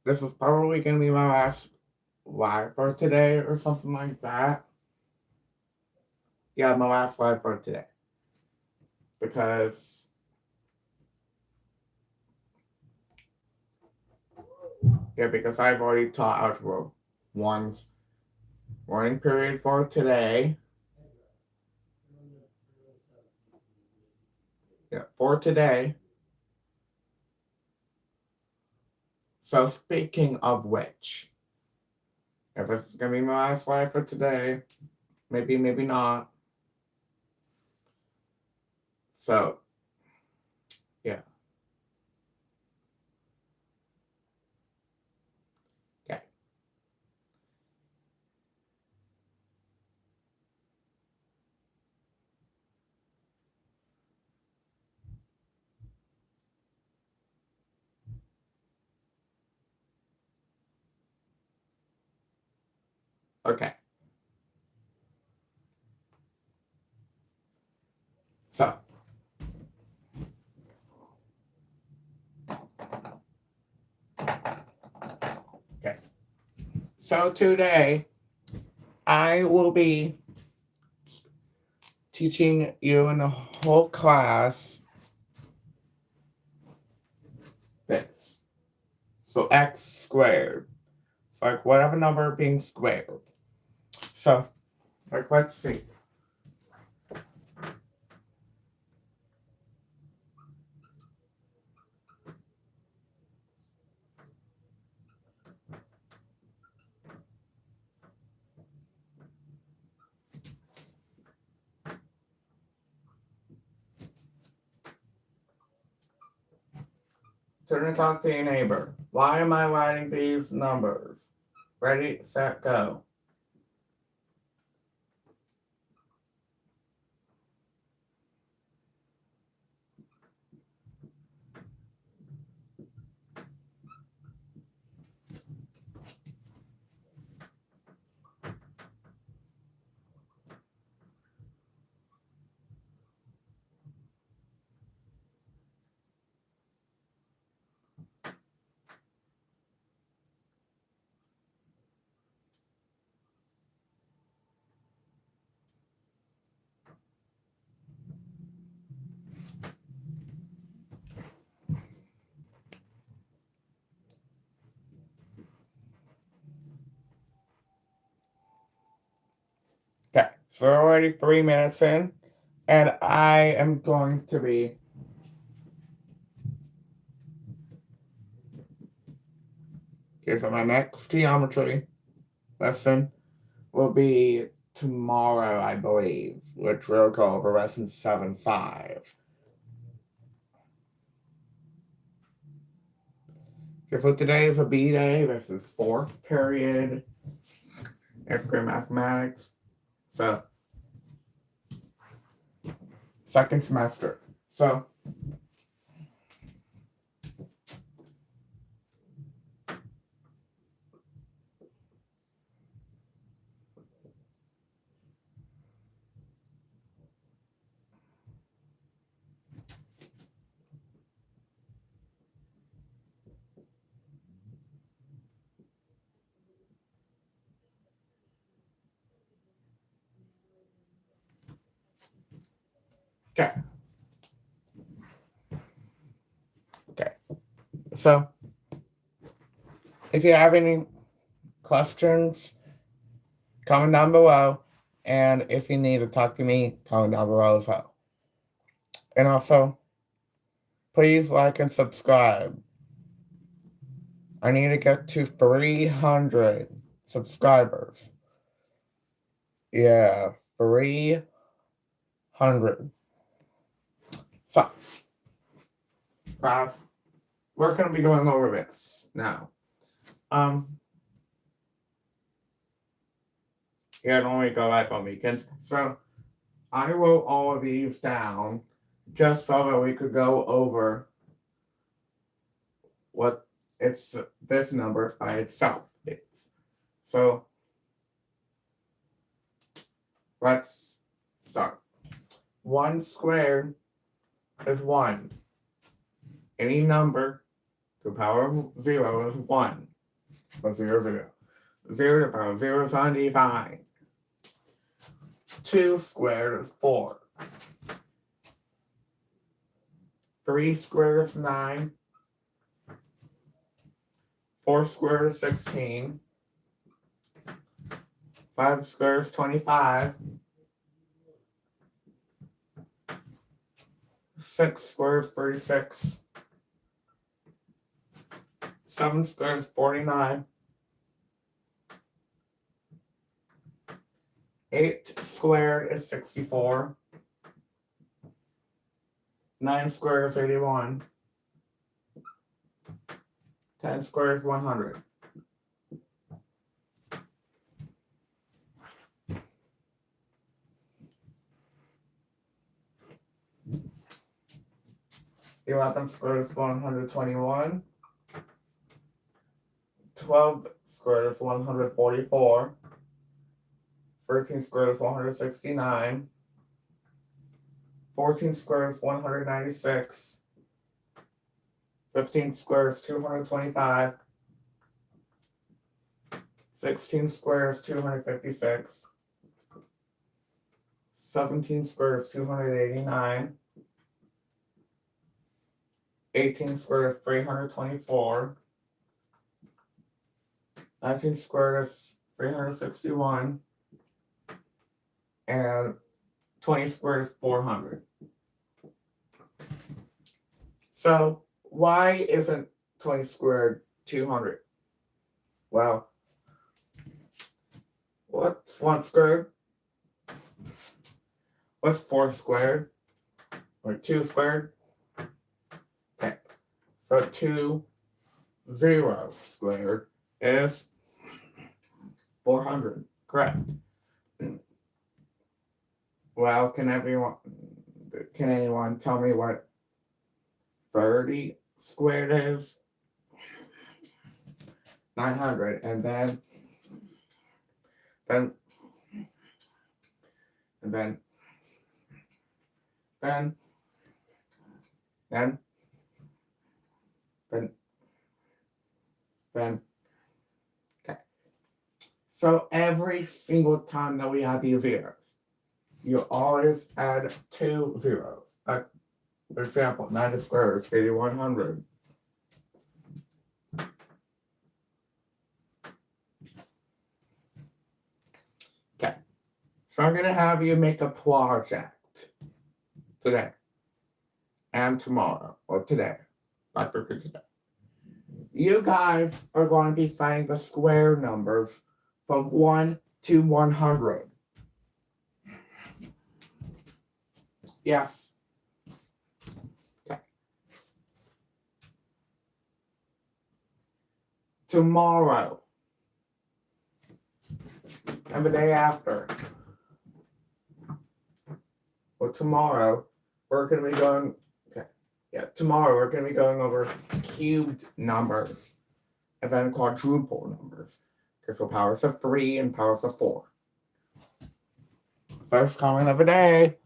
this is probably going to be my last live for today or something like that. Yeah, my last live for today. Because, because I've already taught Algebra 1's morning period for today. Yeah, for today. So speaking of which, if this is going to be my last live for today, maybe not. So, yeah. Okay. Okay. So, okay. So today, I will be teaching you in the whole class this. So x squared. It's like whatever number being squared. So, like, let's see. Turn and talk to your neighbor. Why am I writing these numbers? Ready, set, go. Okay, so we're already 3 minutes in, and I am going to be okay, so my next geometry lesson will be tomorrow, I believe, which we'll go over lesson 7.5. Okay, so today is a B day. This is 4th period, fifth grade mathematics. So, second semester. So, okay. Okay. So, if you have any questions, comment down below. And if you need to talk to me, comment down below as well. And also, please like and subscribe. I need to get to 300 subscribers. Yeah, 300. So, class, we're going to be going over this now. Yeah, normally go live on weekends. So, I wrote all of these down just so that we could go over what it's this number by itself is. So let's start. 1 squared is 1. Any number to the power of 0 is 1. But 0, 0. 0 to the power of 0 is undefined. 2 squared is 4. 3 squared is 9. 4 squared is 16. 5 squared is 25. 6 squared is 36. 7 squared is 49. 8 squared is 64. 9 squared is 81. 10 squared is 100. Eleven squared is 121. 12 squared is 144. 13 squared is 169. 14 squared is 196. 15 squared is 225. 16 squared is 256. 17 squared is 289. 18 squared is 324. 19 squared is 361. And 20 squared is 400. So why isn't 20 squared 200? Well, what's 1 squared? What's 4 squared? Or 2 squared? Okay, so 2 0 squared is 400. Correct. Well, can anyone tell me what 30 squared is? 900. And then then okay. So every single time that we add these zeros, you always add 2 zeros. Like, for example, 90 squared is 8100. Okay, so I'm going to have you make a project today and tomorrow, or today, not today. You guys are going to be finding the square numbers from 1 to 100. Yes. Okay. Tomorrow and the day after, or tomorrow, we're going to be going, tomorrow we're going to be going over cubed numbers and then quadruple numbers. Okay, so powers of 3 and powers of 4. First comment of the day.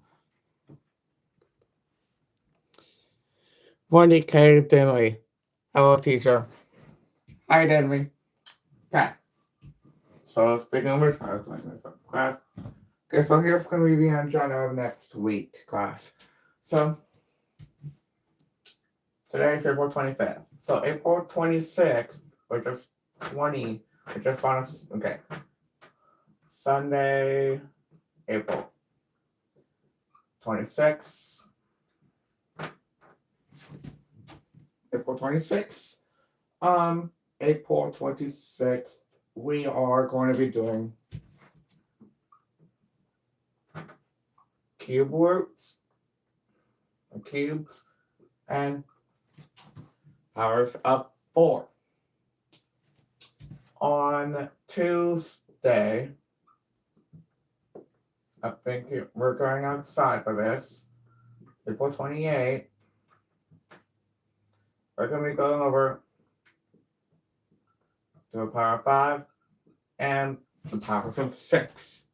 Wendy K. Dinley. Hello, teacher. Hi, Dinley. Okay. So, speaking of which, I was like this up class. Okay, so here's going to be the agenda of next week, class. So, today is April 25th. So, April 26th, which is 20, which is on okay. Sunday, April 26th. April 26th. April 26th, we are going to be doing cube roots, cubes, and powers of 4. On Tuesday, I think we're going outside for this. April 28th. We're going to be going over to the power of 5 and the powers of 6.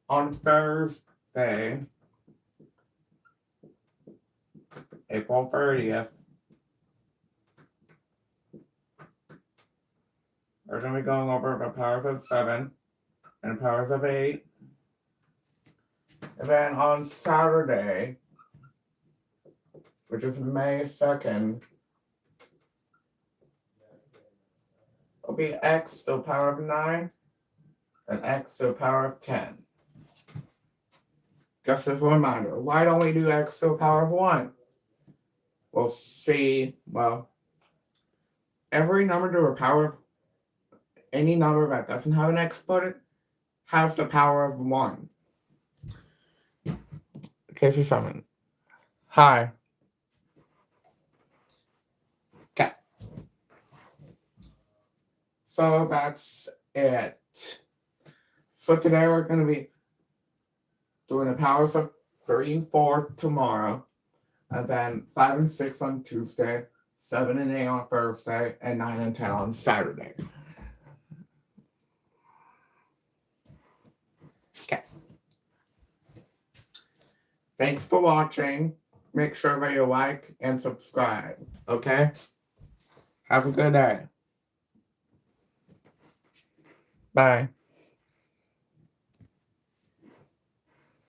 On Thursday, April 30th, We're going to be going over the powers of 7 and powers of 8. And then on Saturday, which is May 2nd, it'll be x to the power of 9 and x to the power of 10. Just as a reminder, why don't we do x to the power of 1? We'll see, every number to the power of any number that doesn't have an exponent has the power of 1. Case of 7. Hi. Okay. So that's it. So today we're going to be doing the powers of 3 and 4 tomorrow, and then 5 and 6 on Tuesday, 7 and 8 on Thursday, and 9 and 10 on Saturday. Okay. Thanks for watching. Make sure that you like and subscribe. Okay? Have a good day. Bye.